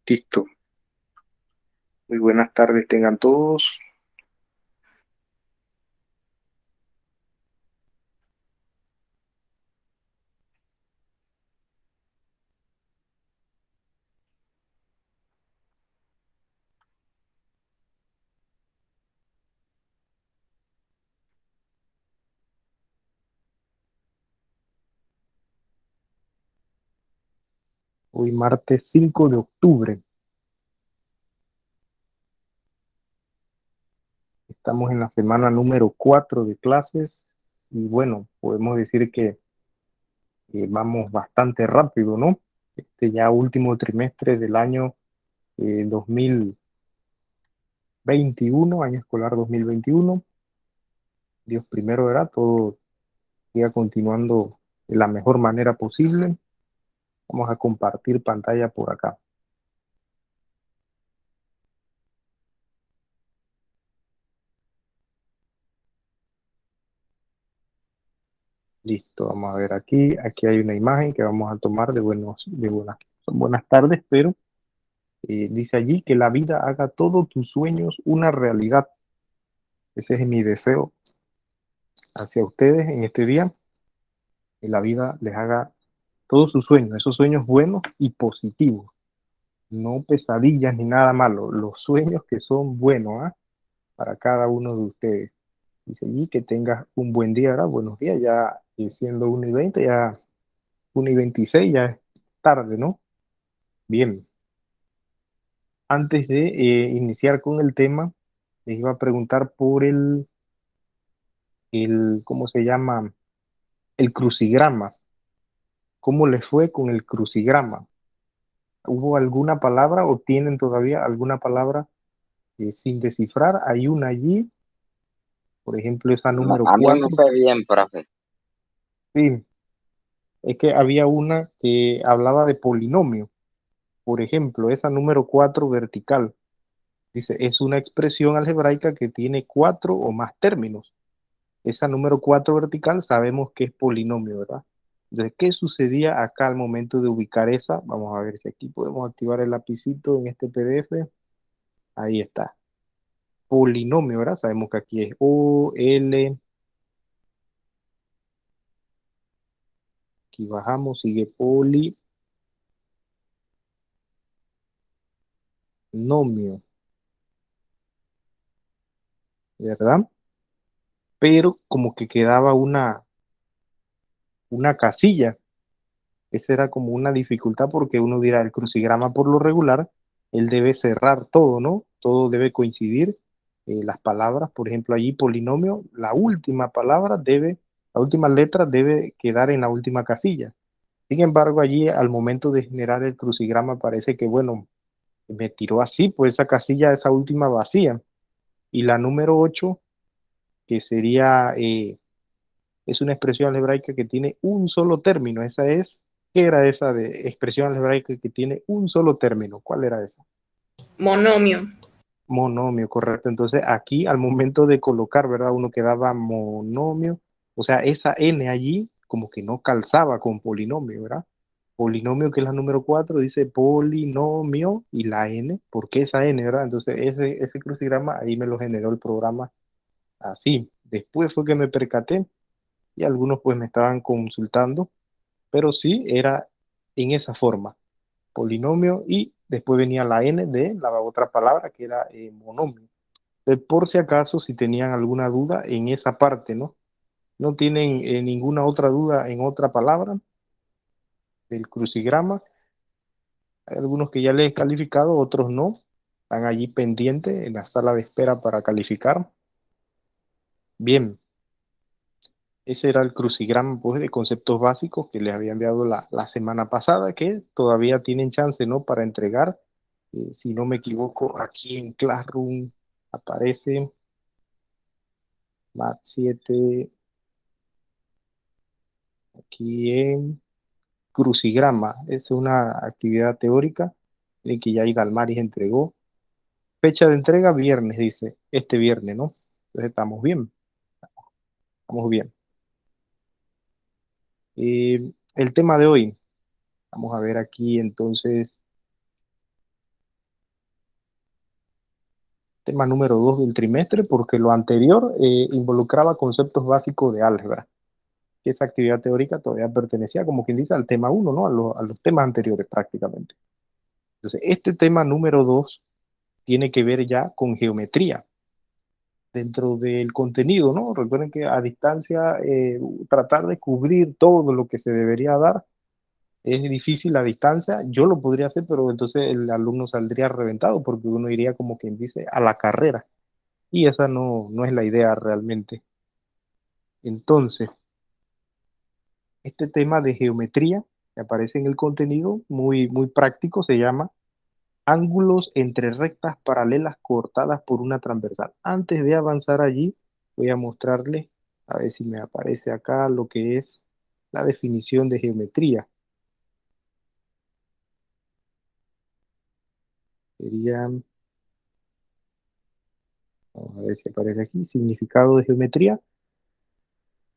Listo. Muy buenas tardes tengan todos. Hoy martes 5 de octubre. Estamos en la semana número 4 de clases y bueno, podemos decir que vamos bastante rápido, ¿no? Este ya último trimestre del año 2021, año escolar 2021. Dios primero, ¿verdad? Todo siga continuando de la mejor manera posible. Vamos a compartir pantalla por acá. Listo, vamos a ver aquí. Aquí hay una imagen que vamos a tomar son buenas tardes, pero dice allí que la vida haga todos tus sueños una realidad. Ese es mi deseo hacia ustedes en este día, que la vida les haga todos sus sueños, esos sueños buenos y positivos, no pesadillas ni nada malo, los sueños que son buenos, ¿ah? Para cada uno de ustedes. Dice allí que tengas un buen día, ¿verdad? Buenos días, ya siendo 1:20, ya 1:26, ya es tarde, ¿no? Bien, antes de iniciar con el tema, les iba a preguntar por ¿cómo se llama? El crucigrama. ¿Cómo les fue con el crucigrama? ¿Hubo alguna palabra o tienen todavía alguna palabra sin descifrar? Hay una allí, por ejemplo, esa número A mí me 4. fue bien, profe. Sí, es que había una que hablaba de polinomio. Por ejemplo, esa número 4 vertical. Dice, es una expresión algebraica que tiene cuatro o más términos. Esa número 4 vertical sabemos que es polinomio, ¿verdad? Entonces, ¿qué sucedía acá al momento de ubicar esa? Vamos a ver si aquí podemos activar el lapicito en este PDF. Ahí está. Polinomio, ¿verdad? Sabemos que aquí es O, L, aquí bajamos, sigue polinomio, ¿verdad? Pero como que quedaba una casilla. Esa era como una dificultad porque uno dirá, el crucigrama por lo regular, él debe cerrar todo, ¿no? Todo debe coincidir. Las palabras, por ejemplo, allí polinomio, la última palabra debe, la última letra debe quedar en la última casilla. Sin embargo, allí al momento de generar el crucigrama parece que, bueno, me tiró así, pues esa casilla, esa última vacía. Y la número 8 que sería es una expresión algebraica que tiene un solo término. Esa es, ¿qué era esa de expresión algebraica que tiene un solo término? ¿Cuál era esa? Monomio. Monomio, correcto. Entonces aquí al momento de colocar, ¿verdad? Uno quedaba monomio, o sea, esa n allí como que no calzaba con polinomio, ¿verdad? Polinomio, que es la número 4 dice polinomio y la n, ¿por qué esa n, verdad? Entonces ese crucigrama ahí me lo generó el programa así. Después fue que me percaté y algunos pues me estaban consultando, pero sí era en esa forma, polinomio y después venía la n de la otra palabra que era monomio. Por si acaso, si tenían alguna duda en esa parte, ¿no? No tienen ninguna otra duda en otra palabra del crucigrama. Hay algunos que ya les he calificado, otros no. Están allí pendientes en la sala de espera para calificar. Bien, ese era el crucigrama pues, de conceptos básicos que les había enviado la semana pasada, que todavía tienen chance, ¿no? Para entregar. Si no me equivoco, aquí en Classroom aparece Mat 7, aquí en crucigrama. Es una actividad teórica en que Yair Dalmaris entregó. Fecha de entrega, viernes, dice. Este viernes, ¿no? Entonces estamos bien, estamos bien. El tema de hoy, vamos a ver aquí entonces tema número 2 del trimestre, porque lo anterior involucraba conceptos básicos de álgebra, que esa actividad teórica todavía pertenecía, como quien dice, al tema uno, ¿no? A los temas anteriores prácticamente. Entonces, este tema número 2 tiene que ver ya con geometría dentro del contenido, ¿no? Recuerden que a distancia tratar de cubrir todo lo que se debería dar es difícil a distancia. Yo lo podría hacer, pero entonces el alumno saldría reventado porque uno iría como quien dice a la carrera y esa no es la idea realmente. Entonces, este tema de geometría que aparece en el contenido, muy práctico, se llama ángulos entre rectas paralelas cortadas por una transversal. Antes de avanzar allí, voy a mostrarles, a ver si me aparece acá lo que es la definición de geometría. Sería, vamos a ver si aparece aquí, significado de geometría.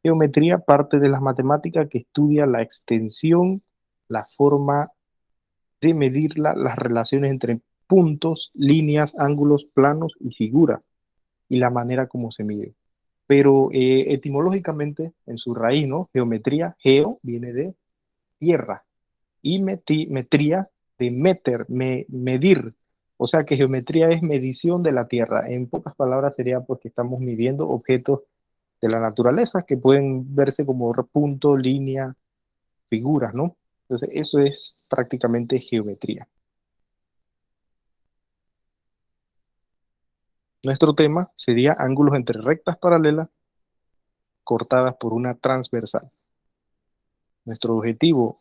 Geometría parte de las matemáticas que estudia la extensión, la forma de medirla, las relaciones entre puntos, líneas, ángulos, planos y figuras, y la manera como se mide. Pero etimológicamente, en su raíz, ¿no? Geometría, geo, viene de tierra, y metría, de meter, medir. O sea que geometría es medición de la tierra. En pocas palabras sería porque estamos midiendo objetos de la naturaleza que pueden verse como puntos, líneas, figuras, ¿no? Entonces, eso es prácticamente geometría. Nuestro tema sería ángulos entre rectas paralelas cortadas por una transversal. Nuestro objetivo,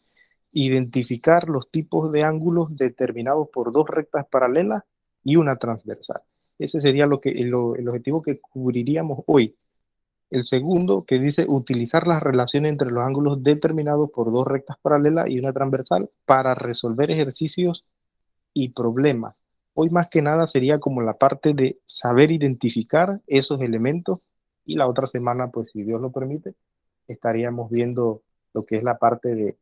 identificar los tipos de ángulos determinados por dos rectas paralelas y una transversal. Ese sería el objetivo que cubriríamos hoy. El segundo, que dice utilizar las relaciones entre los ángulos determinados por dos rectas paralelas y una transversal para resolver ejercicios y problemas. Hoy más que nada sería como la parte de saber identificar esos elementos y la otra semana, pues si Dios lo permite, estaríamos viendo lo que es la parte de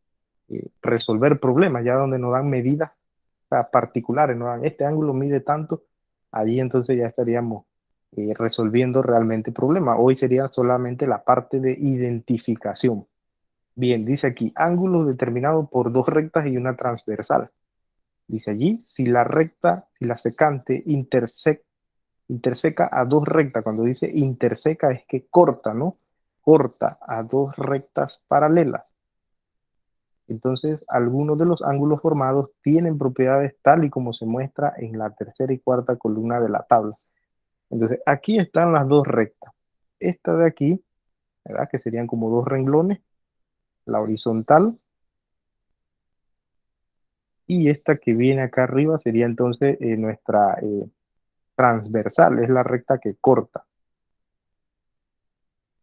resolver problemas, ya donde nos dan medidas, o sea, particulares, nos dan este ángulo mide tanto, allí entonces ya estaríamos resolviendo realmente problemas. Hoy sería solamente la parte de identificación. Bien, dice aquí, ángulos determinados por dos rectas y una transversal. Dice allí, si la recta, si la secante interseca a dos rectas, cuando dice interseca es que corta, ¿no? Corta a dos rectas paralelas. Entonces, algunos de los ángulos formados tienen propiedades tal y como se muestra en la tercera y cuarta columna de la tabla. Entonces, aquí están las dos rectas. Esta de aquí, ¿verdad? Que serían como dos renglones, la horizontal, y esta que viene acá arriba sería entonces nuestra transversal, es la recta que corta.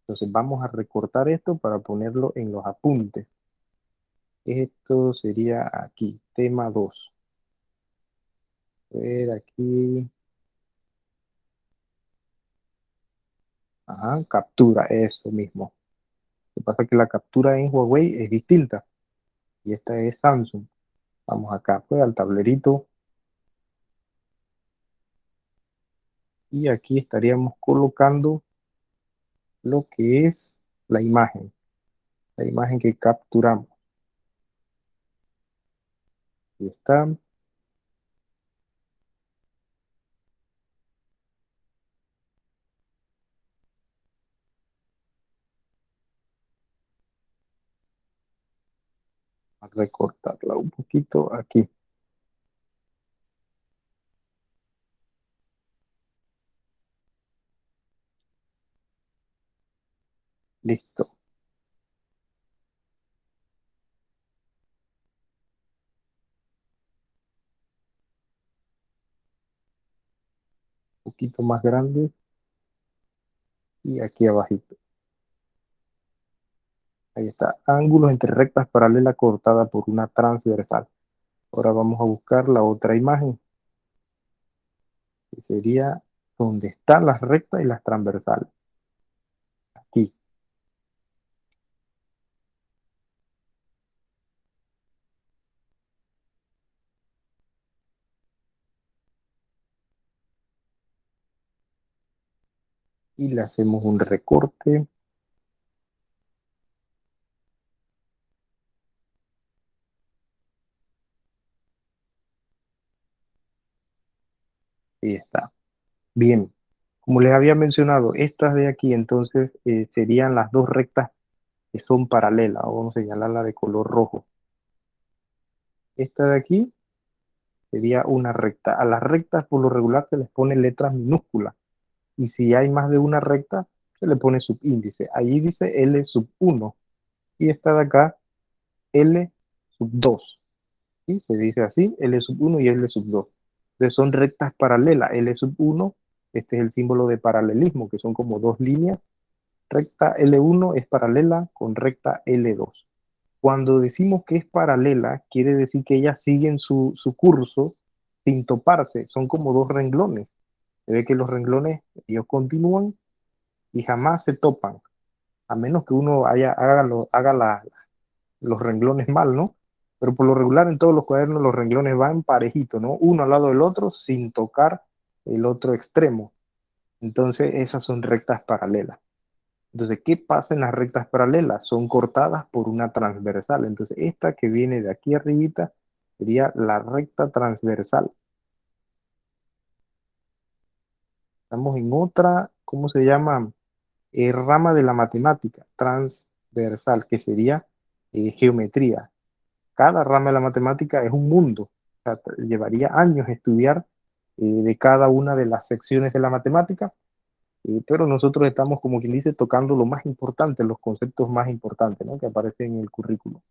Entonces, vamos a recortar esto para ponerlo en los apuntes. Esto sería aquí, tema 2. A ver, aquí. Ajá, captura, eso mismo. Lo que pasa es que la captura en Huawei es distinta y esta es Samsung. Vamos acá, pues al tablerito y aquí estaríamos colocando lo que es la imagen que capturamos. Aquí está, a recortarla un poquito aquí. Listo. Un poquito más grande y aquí abajito. Ahí está, ángulos entre rectas paralelas cortada por una transversal. Ahora vamos a buscar la otra imagen, que sería donde están las rectas y las transversales. Aquí. y le hacemos un recorte. Y está. Bien, como les había mencionado, estas de aquí entonces serían las dos rectas que son paralelas, o vamos a señalarla de color rojo. Esta de aquí sería una recta. A las rectas por lo regular se les pone letras minúsculas y si hay más de una recta se le pone subíndice. Allí dice L sub 1 y esta de acá L sub 2. ¿Sí? Se dice así, L sub 1 y L sub 2. Entonces son rectas paralelas. L sub 1, este es el símbolo de paralelismo, que son como dos líneas. Recta L1 es paralela con recta L2. Cuando decimos que es paralela, quiere decir que ellas siguen su curso sin toparse. Son como dos renglones. Se ve que los renglones, ellos continúan y jamás se topan, a menos que uno haga los renglones mal, ¿no? Pero por lo regular en todos los cuadernos los renglones van parejitos, ¿no? Uno al lado del otro sin tocar el otro extremo. Entonces esas son rectas paralelas. Entonces, ¿qué pasa en las rectas paralelas? Son cortadas por una transversal. Entonces, esta que viene de aquí arribita sería la recta transversal. Estamos en otra, ¿cómo se llama? Rama de la matemática, transversal, que sería geometría. Cada rama de la matemática es un mundo. O sea, llevaría años estudiar de cada una de las secciones de la matemática, pero nosotros estamos, como quien dice, tocando lo más importante, los conceptos más importantes, ¿no? Que aparecen en el currículo.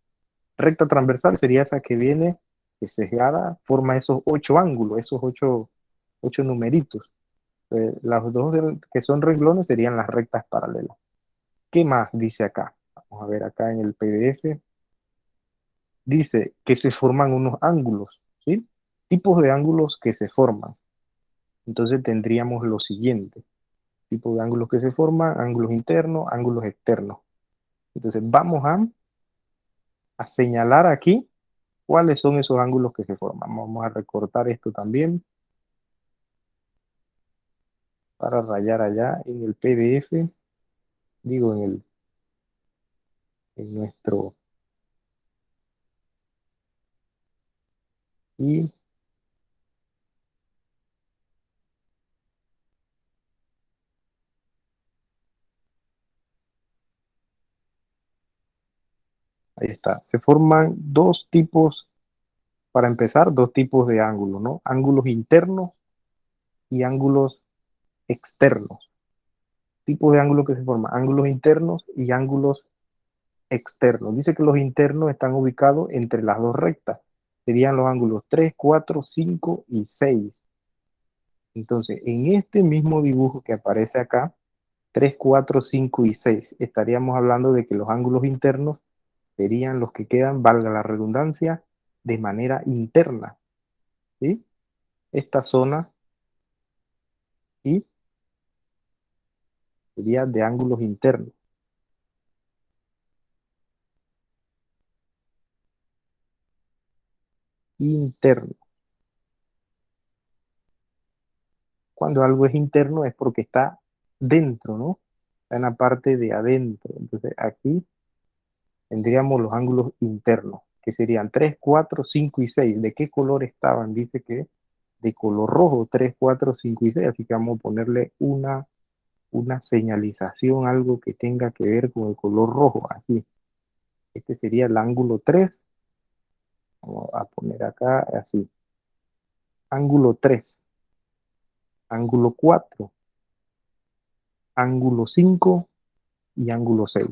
Recta transversal sería esa que viene sesgada, forma esos ocho ángulos, esos ocho numeritos. Las dos que son renglones serían las rectas paralelas. ¿Qué más dice acá? Vamos a ver acá en el PDF. Dice que se forman unos ángulos, ¿sí? Tipos de ángulos que se forman. Entonces tendríamos lo siguiente. Tipos de ángulos que se forman, ángulos internos, ángulos externos. Entonces vamos a señalar aquí cuáles son esos ángulos que se forman. Vamos a recortar esto también para rayar allá en el PDF, digo en nuestro, y ahí está. Se forman dos tipos, para empezar, dos tipos de ángulos, ¿no? Ángulos internos y ángulos externos. Tipos de ángulos que se forman, ángulos internos y ángulos externos. Dice que los internos están ubicados entre las dos rectas. Serían los ángulos 3, 4, 5 y 6. Entonces, en este mismo dibujo que aparece acá, 3, 4, 5 y 6, estaríamos hablando de que los ángulos internos serían los que quedan, valga la redundancia, de manera interna, ¿sí? Esta zona y sería de ángulos internos. Interno. Cuando algo es interno es porque está dentro, ¿no? Está en la parte de adentro. Entonces aquí tendríamos los ángulos internos, que serían 3, 4, 5 y 6. ¿De qué color estaban? Dice que de color rojo, 3, 4, 5 y 6. Así que vamos a ponerle una señalización, algo que tenga que ver con el color rojo. Aquí. Este sería el ángulo 3. Vamos a poner acá así. Ángulo 3, ángulo 4, ángulo 5 y ángulo 6.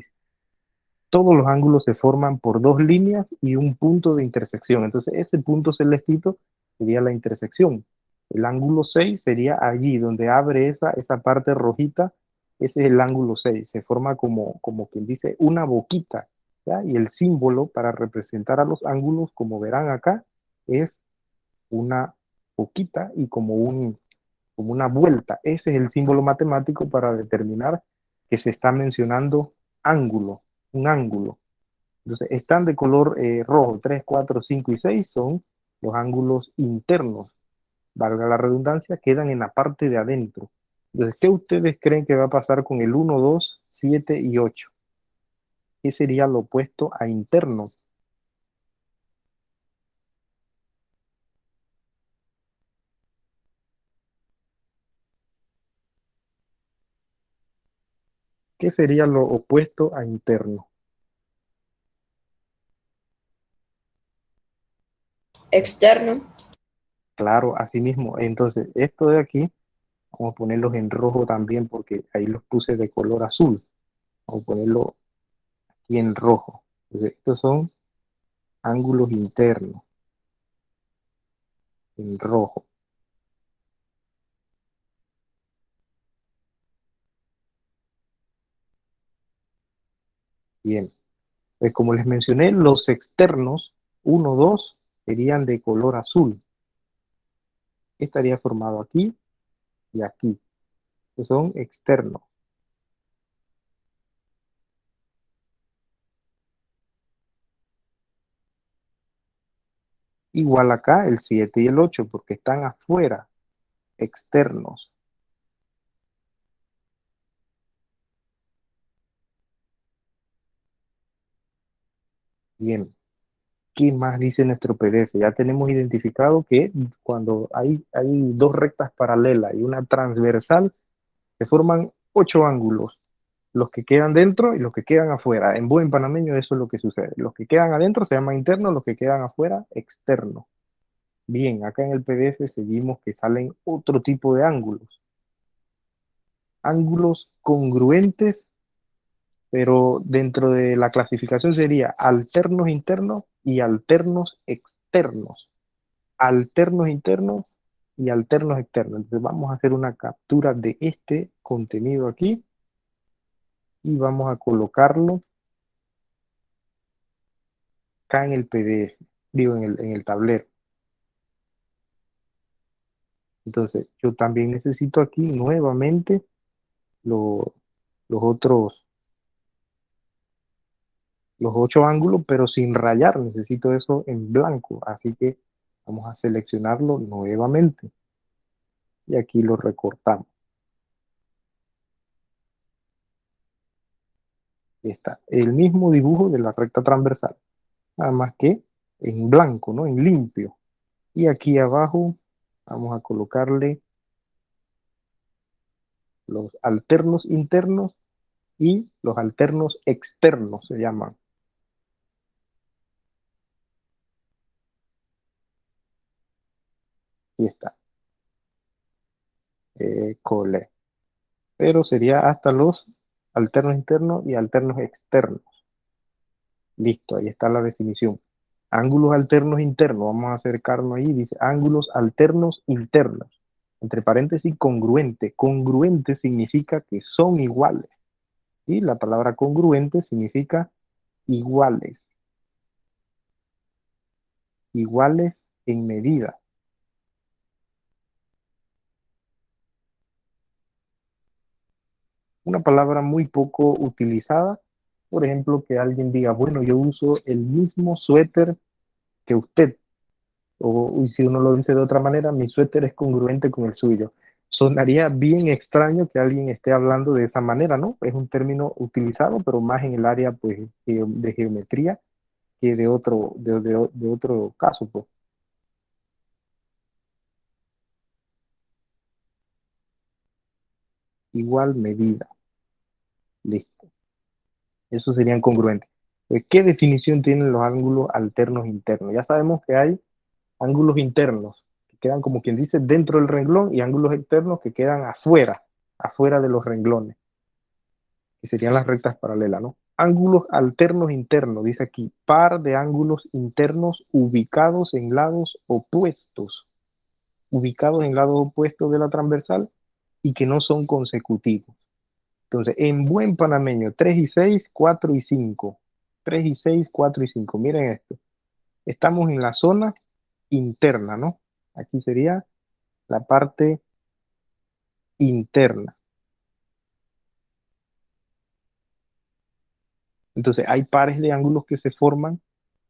Todos los ángulos se forman por dos líneas y un punto de intersección. Entonces, ese punto celestito sería la intersección. El ángulo 6 sería allí donde abre esa parte rojita. Ese es el ángulo 6. Se forma como quien dice una boquita, ¿ya? Y el símbolo para representar a los ángulos, como verán acá, es una boquita y como una vuelta. Ese es el símbolo matemático para determinar que se está mencionando ángulo, un ángulo. Entonces, están de color rojo, 3, 4, 5 y 6 son los ángulos internos, valga la redundancia, quedan en la parte de adentro. Entonces, ¿qué ustedes creen que va a pasar con el 1, 2, 7 y 8? ¿Qué sería lo opuesto a interno? ¿Qué sería lo opuesto a interno? Externo. Claro, así mismo. Entonces, esto de aquí, vamos a ponerlos en rojo también porque ahí los puse de color azul. Vamos a ponerlo aquí en rojo. Entonces, estos son ángulos internos, en rojo. Bien. Pues como les mencioné, los externos, 1, 2, serían de color azul. Estaría formado aquí y aquí, que son externos. Igual acá el 7 y el 8 porque están afuera, externos. Bien, ¿qué más dice nuestro PDF? Ya tenemos identificado que cuando hay dos rectas paralelas y una transversal, se forman 8 ángulos, los que quedan dentro y los que quedan afuera. En buen panameño eso es lo que sucede. Los que quedan adentro se llaman internos, los que quedan afuera, externos. Bien, acá en el PDF seguimos que salen otro tipo de ángulos. Ángulos congruentes, pero dentro de la clasificación sería alternos internos y alternos externos. Alternos internos y alternos externos. Entonces vamos a hacer una captura de este contenido aquí y vamos a colocarlo acá en el PDF, digo en el tablero. Entonces yo también necesito aquí nuevamente lo- los otros, los 8 ángulos, pero sin rayar. Necesito eso en blanco. Así que vamos a seleccionarlo nuevamente y aquí lo recortamos. Ahí está. El mismo dibujo de la recta transversal, nada más que en blanco, ¿no? En limpio. Y aquí abajo vamos a colocarle los alternos internos y los alternos externos, se llaman. Aquí está. Cole. Pero sería hasta los alternos internos y alternos externos. Listo, ahí está la definición. Ángulos alternos internos, vamos a acercarnos ahí, dice ángulos alternos internos. Entre paréntesis, congruente. Congruente significa que son iguales. Y la palabra congruente significa iguales, iguales en medida. Una palabra muy poco utilizada, por ejemplo, que alguien diga, bueno, yo uso el mismo suéter que usted, o y si uno lo dice de otra manera, mi suéter es congruente con el suyo. Sonaría bien extraño que alguien esté hablando de esa manera, ¿no? Es un término utilizado, pero más en el área pues, de geometría que de otro caso, pues. Igual medida. Listo. Eso serían congruentes. ¿Qué definición tienen los ángulos alternos internos? Ya sabemos que hay ángulos internos que quedan como quien dice dentro del renglón y ángulos externos que quedan afuera, afuera de los renglones, que serían las rectas paralelas, ¿no? Ángulos alternos internos, dice aquí, par de ángulos internos ubicados en lados opuestos, ubicados en lados opuestos de la transversal y que no son consecutivos. Entonces, en buen panameño, 3 y 6, 4 y 5. 3 y 6, 4 y 5. Miren esto. Estamos en la zona interna, ¿no? Aquí sería la parte interna. Entonces, hay pares de ángulos que se forman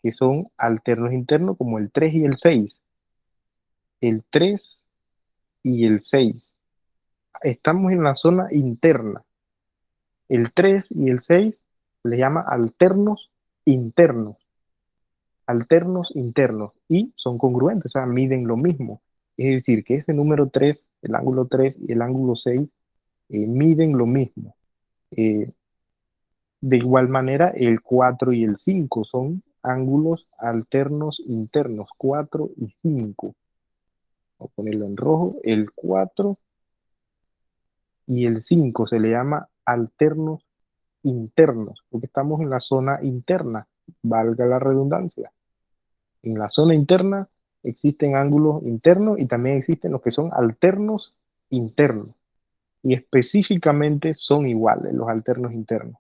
que son alternos internos, como el 3 y el 6. El 3 y el 6. estamos en la zona interna. El 3 y el 6 se le llama internos, alternos internos, y son congruentes, o sea, miden lo mismo. Es decir, que ese número 3, el ángulo 3 y el ángulo 6 miden lo mismo. Eh, de igual manera, el 4 y el 5 son ángulos alternos internos, 4 y 5. Voy a ponerlo en rojo. El 4 y el 5 se le llama alternos internos, porque estamos en la zona interna, valga la redundancia. En la zona interna existen ángulos internos y también existen los que son alternos internos. Y específicamente son iguales los alternos internos.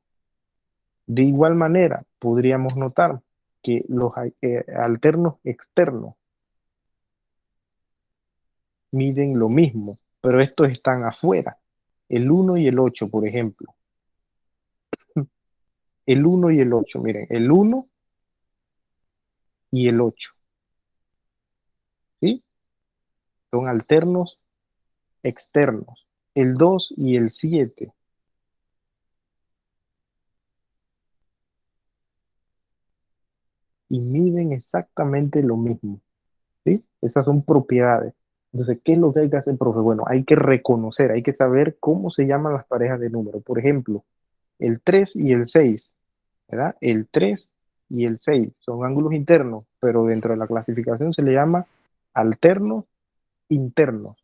De igual manera, podríamos notar que los alternos externos miden lo mismo, pero estos están afuera. El 1 y el 8, por ejemplo. El 1 y el 8, miren, el 1 y el 8, ¿sí? Son alternos externos. El 2 y el 7 y miden exactamente lo mismo, ¿sí? Esas son propiedades. Entonces, ¿qué es lo que hay que hacer, profe? Bueno, hay que reconocer, hay que saber cómo se llaman las parejas de números. Por ejemplo, el 3 y el 6, ¿verdad? El 3 y el 6 son ángulos internos, pero dentro de la clasificación se le llama alternos internos.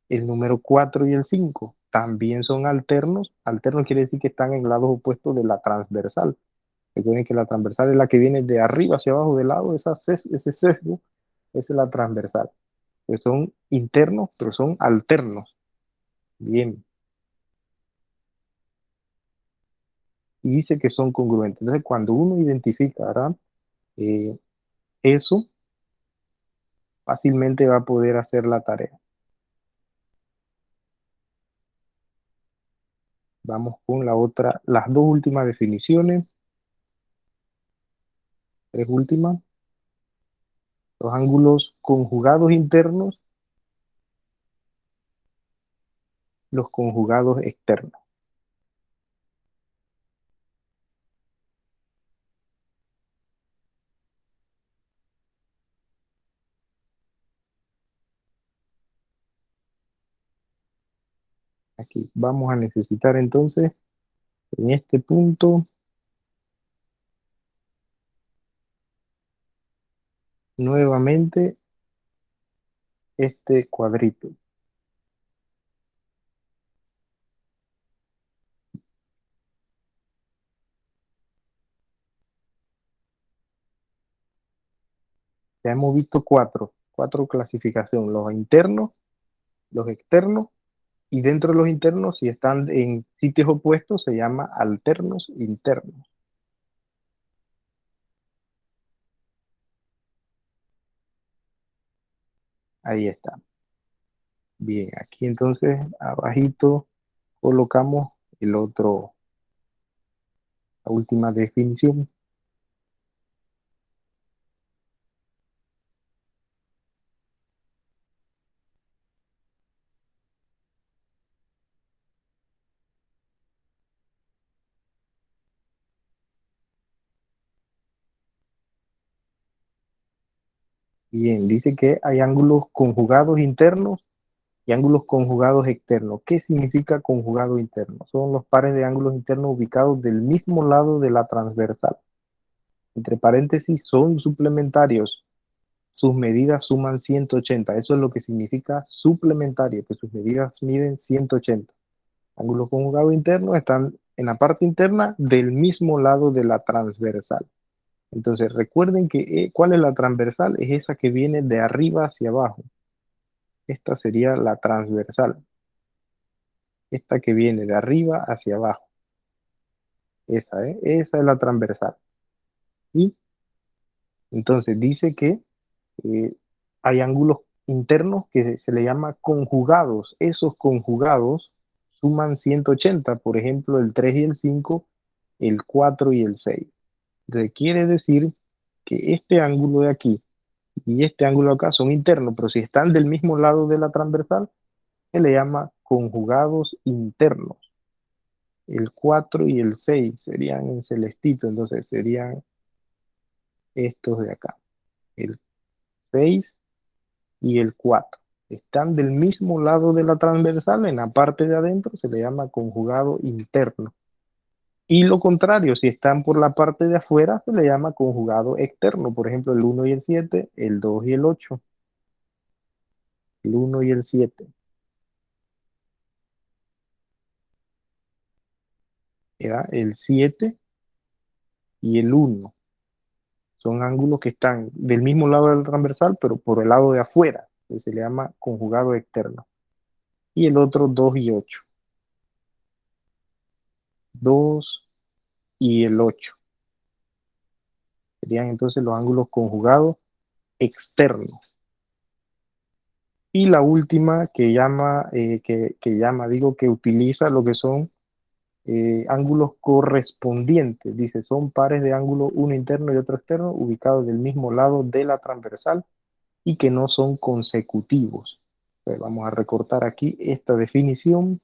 El número 4 y el 5 también son alternos. Alternos quiere decir que están en lados opuestos de la transversal. Recuerden que la transversal es la que viene de arriba hacia abajo del lado, ese sesgo, esa es la transversal. Que son internos, pero son alternos. Bien. Y dice que son congruentes. Entonces, cuando uno identifica, ¿verdad? Eh, eso, fácilmente va a poder hacer la tarea. Vamos con la otra, las dos últimas definiciones, tres últimas. Los ángulos conjugados internos, los conjugados externos. Aquí vamos a necesitar entonces, en este punto, nuevamente este cuadrito. Ya hemos visto cuatro clasificaciones, los internos, los externos, y dentro de los internos, si están en sitios opuestos, se llama alternos internos. Ahí está. Bien, aquí entonces abajito colocamos el otro, la última definición. Bien, dice que hay ángulos conjugados internos y ángulos conjugados externos. ¿Qué significa conjugado interno? Son los pares de ángulos internos ubicados del mismo lado de la transversal. Entre paréntesis, son suplementarios. Sus medidas suman 180. Eso es lo que significa suplementario, que sus medidas miden 180. Ángulos conjugados internos están en la parte interna del mismo lado de la transversal. Entonces, recuerden que ¿cuál es la transversal? Es esa que viene de arriba hacia abajo. Esta sería la transversal. Esta que viene de arriba hacia abajo. Esa es la transversal. Y entonces dice que eh, hay ángulos internos que se le llama conjugados. Esos conjugados suman 180, por ejemplo, el 3 y el 5, el 4 y el 6. Entonces quiere decir que este ángulo de aquí y este ángulo acá son internos, pero si están del mismo lado de la transversal, se le llama conjugados internos. El 4 y el 6 serían en celestito, entonces serían estos de acá, el 6 y el 4. Están del mismo lado de la transversal, en la parte de adentro se le llama conjugado interno. Y lo contrario, si están por la parte de afuera, se le llama conjugado externo. Por ejemplo, el 1 y el 7, el 2 y el 8. El 1 y el 7. Era el 7 y el 1. Son ángulos que están del mismo lado del transversal, pero por el lado de afuera. Entonces se le llama conjugado externo. Y el otro 2 y 8. 2 y el 8. Serían entonces los ángulos conjugados externos. Y la última que utiliza lo que son ángulos correspondientes. Dice, son pares de ángulos, uno interno y otro externo, ubicados del mismo lado de la transversal y que no son consecutivos. Pues vamos a recortar aquí esta definición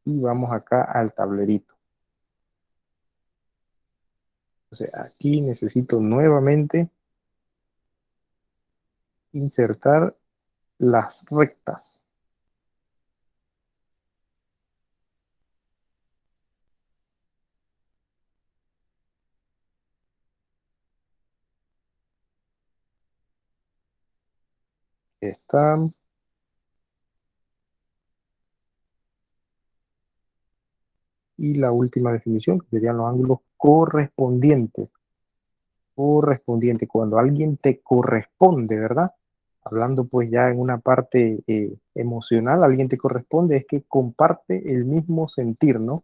y vamos acá al tablerito. Entonces aquí necesito nuevamente insertar las rectas. Están. Y la última definición, que serían los ángulos correspondientes. Correspondiente, cuando alguien te corresponde, ¿verdad? Hablando pues ya en una parte emocional, alguien te corresponde, es que comparte el mismo sentir, ¿no?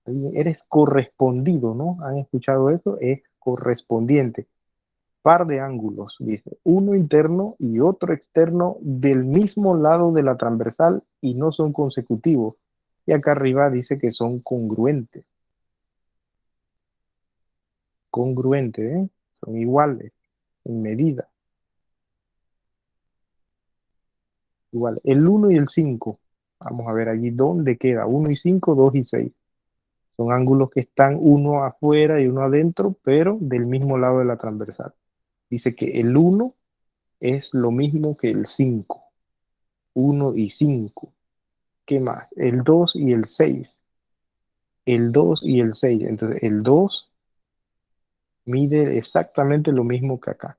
Eres correspondido, ¿no? ¿Han escuchado eso? Es correspondiente. Par de ángulos, dice, uno interno y otro externo del mismo lado de la transversal y no son consecutivos. Y acá arriba dice que son congruentes. Congruentes, ¿eh? Son iguales en medida. Igual, el uno y el 5. Vamos a ver allí dónde queda. Uno y 5, 2 y 6. Son ángulos que están uno afuera y uno adentro, pero del mismo lado de la transversal. Dice que el uno es lo mismo que el 5. Uno y 5. ¿Qué más? El 2 y el 6. El 2 y el 6. Entonces, el 2 mide exactamente lo mismo que acá.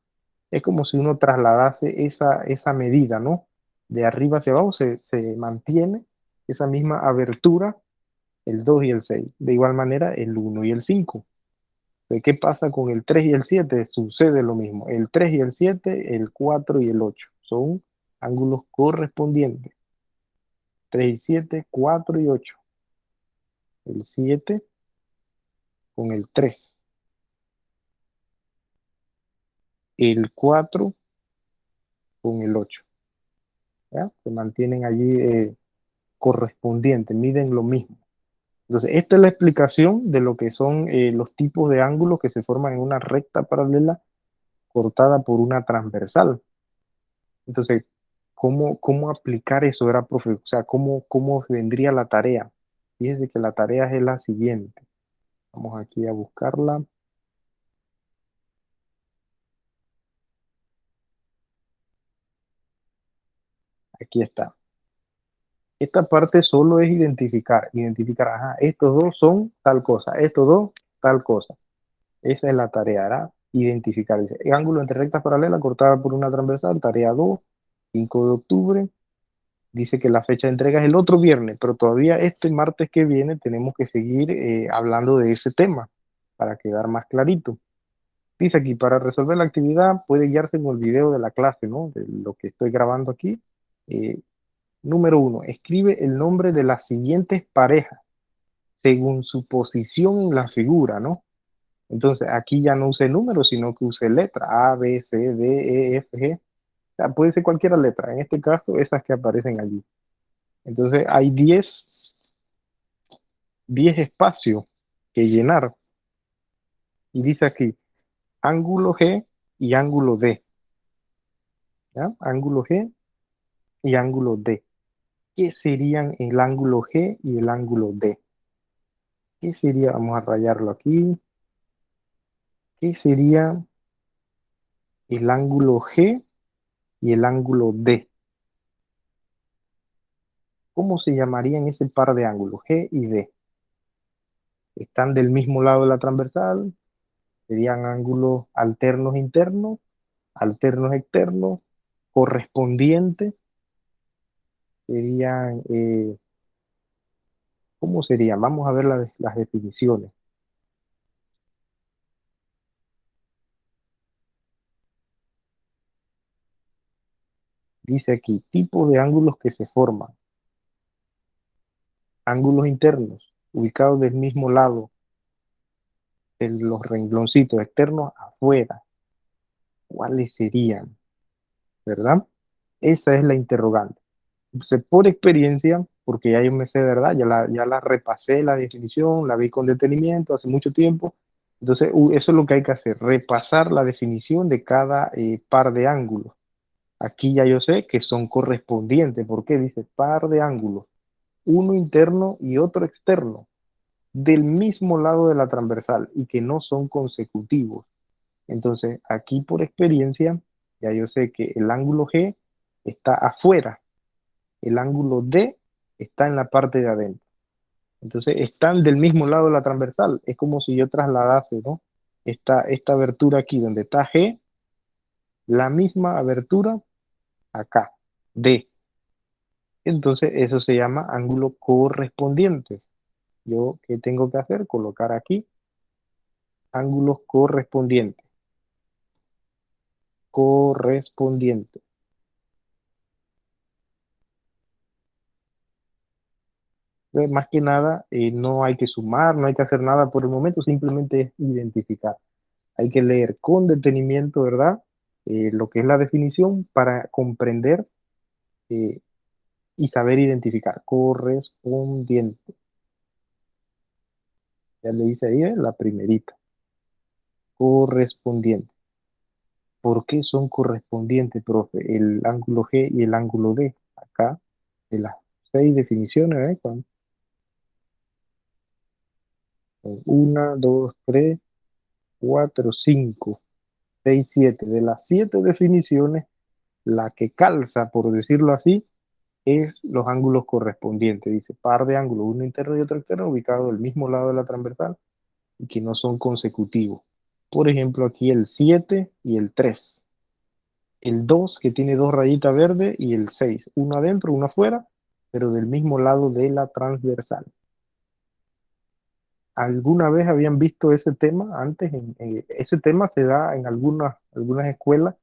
Es como si uno trasladase esa medida, ¿no? De arriba hacia abajo se mantiene esa misma abertura, el 2 y el 6. De igual manera, el uno y el 5. ¿Qué pasa con el 3 y el 7? Sucede lo mismo. El 3 y el 7, el 4 y el 8. Son ángulos correspondientes. 3 y 7, 4 y 8. El 7 con el 3. El 4 con el 8. ¿Ya? Se mantienen allí correspondientes, miden lo mismo. Entonces, esta es la explicación de lo que son los tipos de ángulos que se forman en una recta paralela cortada por una transversal. Entonces, ¿cómo aplicar eso? Era, profe, o sea, ¿cómo vendría la tarea? Fíjense que la tarea es la siguiente. Vamos aquí a buscarla. Aquí está. Esta parte solo es identificar, ajá, estos dos son tal cosa, estos dos tal cosa. Esa es la tarea, ¿verdad? Identificar. Dice, el ángulo entre rectas paralelas cortada por una transversal, tarea 2, 5 de octubre. Dice que la fecha de entrega es el otro viernes, pero todavía este martes que viene tenemos que seguir hablando de ese tema para quedar más clarito. Dice aquí, para resolver la actividad puede guiarse con el video de la clase, ¿no? De lo que estoy grabando aquí. Eh, Número 1, escribe el nombre de las siguientes parejas según su posición en la figura, ¿no? Entonces, aquí ya no use números, sino que use letra A, B, C, D, E, F, G. O sea, puede ser cualquier letra. En este caso, esas que aparecen allí. Entonces, hay 10 espacios que llenar. Y dice aquí, ángulo G y ángulo D, ¿ya? Ángulo G y ángulo D. ¿Qué serían el ángulo G y el ángulo D? ¿Qué sería? Vamos a rayarlo aquí. ¿Qué sería el ángulo G y el ángulo D? ¿Cómo se llamarían ese par de ángulos, G y D? ¿Están del mismo lado de la transversal? ¿Serían ángulos alternos internos, alternos externos, correspondientes? Serían, ¿cómo serían? Vamos a ver las definiciones. Dice aquí, tipos de ángulos que se forman. Ángulos internos, ubicados del mismo lado de los rengloncitos externos afuera. ¿Cuáles serían? ¿Verdad? Esa es la interrogante. Entonces, por experiencia, porque ya yo me sé, ¿verdad? Ya la repasé la definición, la vi con detenimiento hace mucho tiempo. Entonces, eso es lo que hay que hacer, repasar la definición de cada par de ángulos. Aquí ya yo sé que son correspondientes, porque dice par de ángulos, uno interno y otro externo, del mismo lado de la transversal y que no son consecutivos. Entonces, aquí por experiencia, ya yo sé que el ángulo G está afuera, el ángulo D está en la parte de adentro. Entonces, están del mismo lado de la transversal. Es como si yo trasladase, ¿no? Esta abertura aquí donde está G, la misma abertura acá, D. Entonces, eso se llama ángulo correspondiente. Yo, ¿qué tengo que hacer? Colocar aquí ángulos correspondientes. Correspondiente. Más que nada, no hay que sumar, no hay que hacer nada por el momento, simplemente es identificar. Hay que leer con detenimiento, ¿verdad? Lo que es la definición para comprender eh, y saber identificar. Correspondiente. Ya le dice ahí, la primerita. Correspondiente. ¿Por qué son correspondientes, profe? El ángulo G y el ángulo D. Acá, de las 6 definiciones, ¿eh? Una, dos, tres, cuatro, cinco, seis, siete. De las 7 definiciones, la que calza, por decirlo así, es los ángulos correspondientes. Dice par de ángulos, uno interno y otro externo, ubicados del mismo lado de la transversal y que no son consecutivos. Por ejemplo, aquí el 7 y el 3. El 2 que tiene dos rayitas verdes y el 6, uno adentro, uno afuera, pero del mismo lado de la transversal. ¿Alguna vez habían visto ese tema antes? Ese tema se da en algunas escuelas,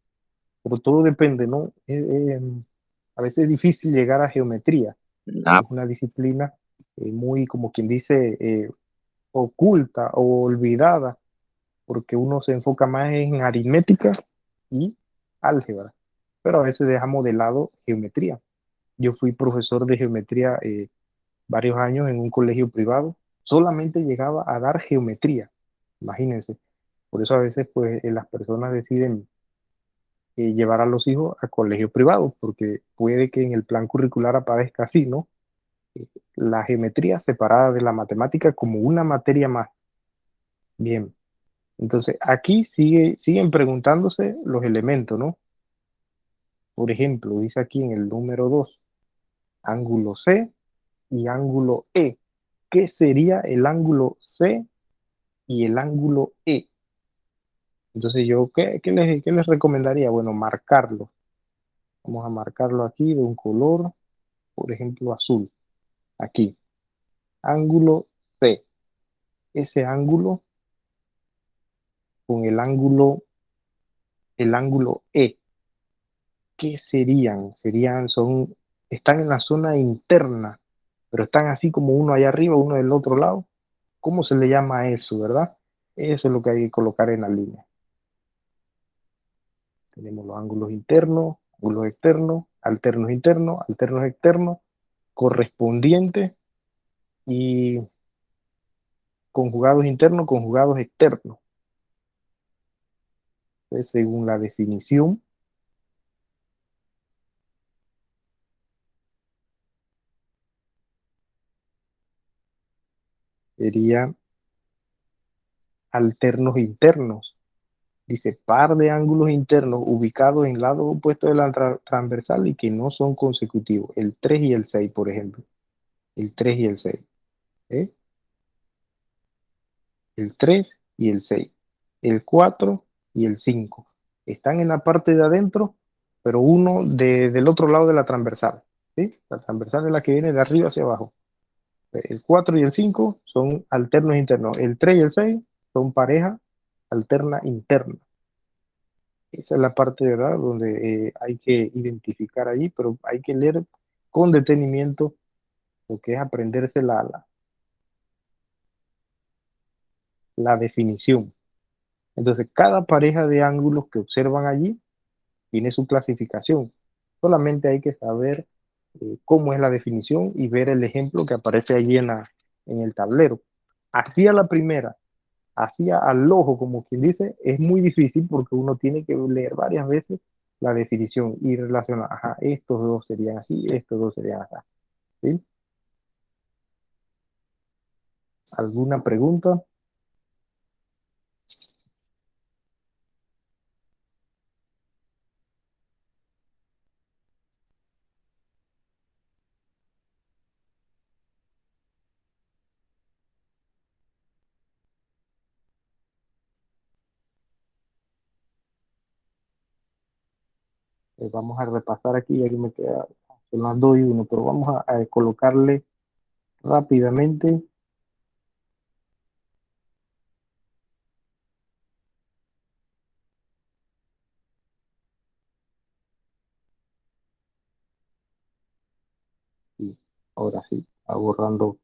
pero todo depende, ¿no? A veces es difícil llegar a geometría. Ah, Es una disciplina muy, como quien dice, oculta o olvidada, porque uno se enfoca más en aritmética y álgebra, pero a veces dejamos de lado geometría. Yo fui profesor de geometría varios años en un colegio privado, solamente llegaba a dar geometría, imagínense. Por eso a veces pues las personas deciden llevar a los hijos a colegios privados, porque puede que en el plan curricular aparezca así, ¿no? Eh, la geometría separada de la matemática como una materia más. Bien, entonces aquí siguen preguntándose los elementos, ¿no? Por ejemplo, dice aquí en el número 2 ángulo C y ángulo E. ¿Qué sería el ángulo C y el ángulo E? Entonces yo, ¿qué les recomendaría? Bueno, marcarlo. Vamos a marcarlo aquí de un color, por ejemplo, azul. Aquí, ángulo C. Ese ángulo con el ángulo E. ¿Qué serían? Están en la zona interna, pero están así como uno allá arriba, uno del otro lado. ¿Cómo se le llama a eso, verdad? Eso es lo que hay que colocar en la línea. Tenemos los ángulos internos, ángulos externos, alternos externos, correspondientes y conjugados internos, conjugados externos. Entonces, según la definición, serían alternos internos. Dice par de ángulos internos ubicados en lados opuestos de la transversal y que no son consecutivos. El 3 y el 6, por ejemplo. El 3 y el 6. ¿Eh? El 3 y el 6. El 4 y el 5. Están en la parte de adentro, pero uno del otro lado de la transversal. ¿Sí? La transversal es la que viene de arriba hacia abajo. El 4 y el 5 son alternos internos. El 3 y el 6 son pareja alterna interna. Esa es la parte, ¿verdad?, donde hay que identificar ahí, pero hay que leer con detenimiento lo que es aprenderse la definición. Entonces, cada pareja de ángulos que observan allí tiene su clasificación. Solamente hay que saber cómo es la definición y ver el ejemplo que aparece allí en el tablero. Así a la primera, así al ojo, como quien dice, es muy difícil porque uno tiene que leer varias veces la definición y relacionar, ajá, estos dos serían así, estos dos serían así. ¿Sí? ¿Alguna pregunta? Vamos a repasar aquí, ya que me queda, son las 2 y 1, pero vamos a colocarle rápidamente. Y ahora sí, está borrando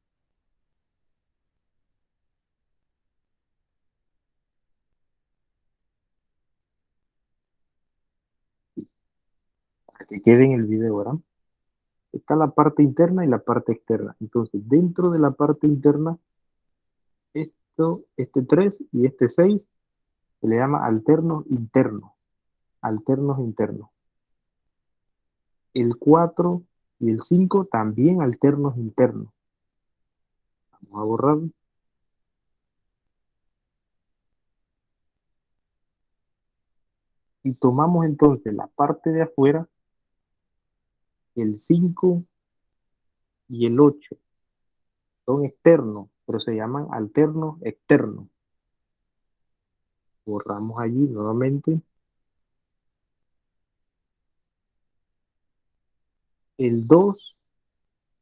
para que quede en el video, ¿verdad? Está la parte interna y la parte externa. Entonces, dentro de la parte interna, este 3 y este 6 se le llama alternos internos. Alternos internos. El 4 y el 5 también alternos internos. Vamos a borrar. Y tomamos entonces la parte de afuera, el 5 y el 8 son externos, pero se llaman alternos externos. Borramos allí nuevamente. El 2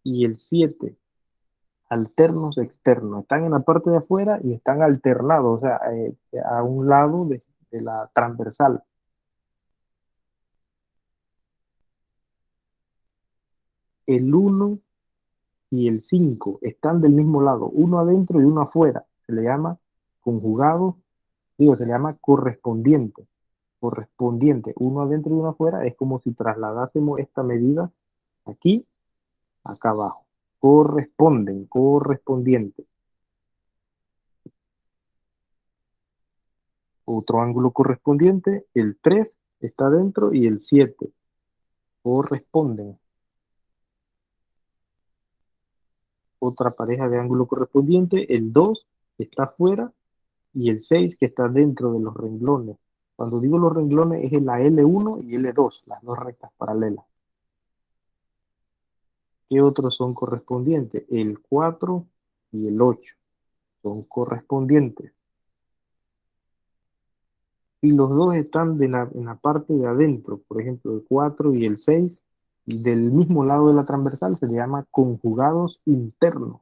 y el 7 alternos externos. Están en la parte de afuera y están alternados, o sea, a un lado de la transversal. El 1 y el 5 están del mismo lado, uno adentro y uno afuera. Se le llama conjugado, digo, se le llama correspondiente. Correspondiente, uno adentro y uno afuera, es como si trasladásemos esta medida aquí, acá abajo. Corresponden, correspondiente. Otro ángulo correspondiente, el 3 está dentro y el 7 corresponden. Otra pareja de ángulo correspondiente, el 2 está afuera y el 6 que está dentro de los renglones. Cuando digo los renglones es la L1 y L2, las dos rectas paralelas. ¿Qué otros son correspondientes? El 4 y el 8 son correspondientes. Si los dos están en la parte de adentro, por ejemplo, el 4 y el 6 del mismo lado de la transversal, se le llama conjugados internos.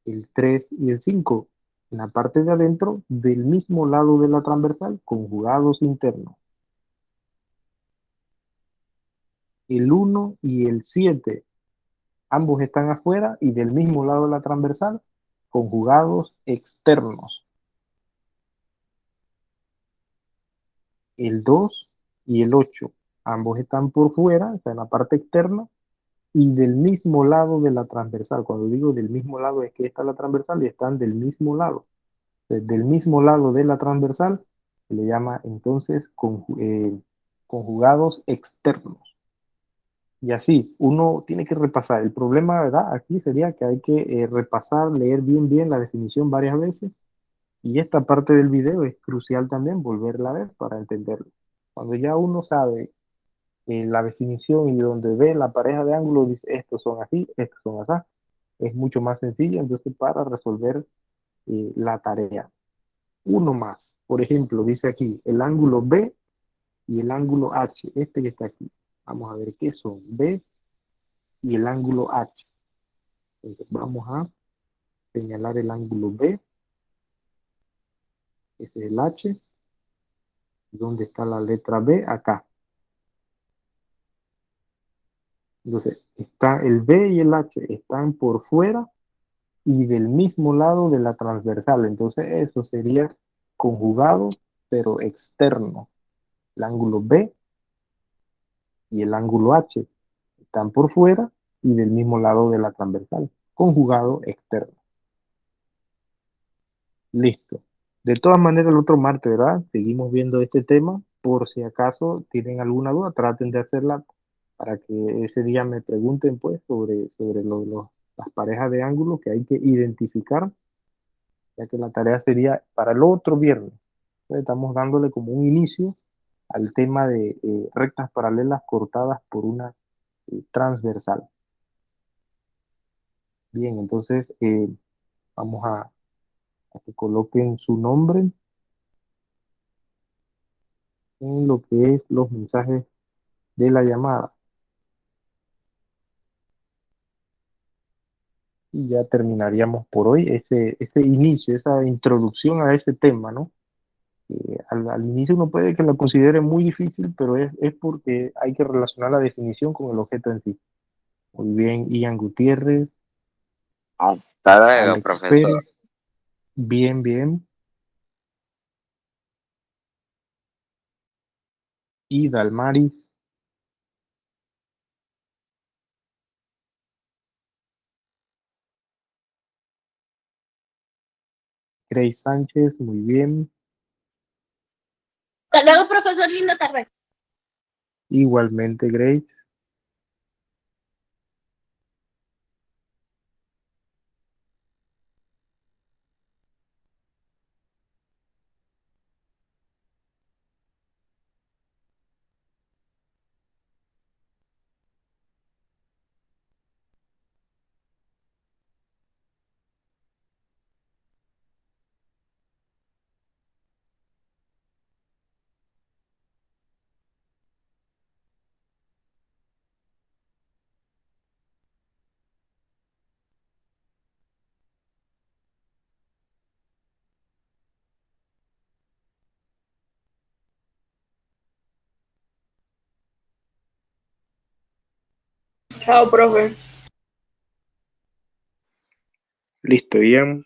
El 3 y el 5 en la parte de adentro, del mismo lado de la transversal, conjugados internos. El 1 y el 7 ambos están afuera y del mismo lado de la transversal, conjugados externos. El 2 y el 8 ambos están por fuera, está en la parte externa, y del mismo lado de la transversal. Cuando digo del mismo lado es que está la transversal y están del mismo lado. Del mismo lado de la transversal se le llama entonces conjugados externos. Y así, uno tiene que repasar. El problema, ¿verdad? Aquí sería que hay que repasar, leer bien la definición varias veces. Y esta parte del video es crucial también volverla a ver para entenderlo. Cuando ya uno sabe la definición y donde ve la pareja de ángulos, dice, estos son así, estos son así, es mucho más sencillo entonces para resolver la tarea. Uno más, por ejemplo, dice aquí el ángulo B y el ángulo H, este que está aquí. Vamos a ver qué son B y el ángulo H. Entonces vamos a señalar el ángulo B, ese es el H, ¿dónde está la letra B? Acá. Entonces, está el B y el H están por fuera y del mismo lado de la transversal. Entonces, eso sería conjugado, pero externo. El ángulo B y el ángulo H están por fuera y del mismo lado de la transversal. Conjugado externo. Listo. De todas maneras, el otro martes, ¿verdad? Seguimos viendo este tema. Por si acaso tienen alguna duda, traten de hacerla para que ese día me pregunten, pues, sobre las parejas de ángulos que hay que identificar, ya que la tarea sería para el otro viernes. Entonces, estamos dándole como un inicio al tema de rectas paralelas cortadas por una transversal. Bien, entonces vamos a que coloquen su nombre en lo que es los mensajes de la llamada. Y ya terminaríamos por hoy ese inicio, esa introducción a ese tema, ¿no? Al inicio uno puede que lo considere muy difícil, pero es porque hay que relacionar la definición con el objeto en sí. Muy bien, Ian Gutiérrez, Hasta luego, Alex profesor. Pérez, bien, y Dalmaris, Grace Sánchez, muy bien, Hasta luego, profesor. Linda tarde. igualmente Grace, Chao, profe. listo, Ian.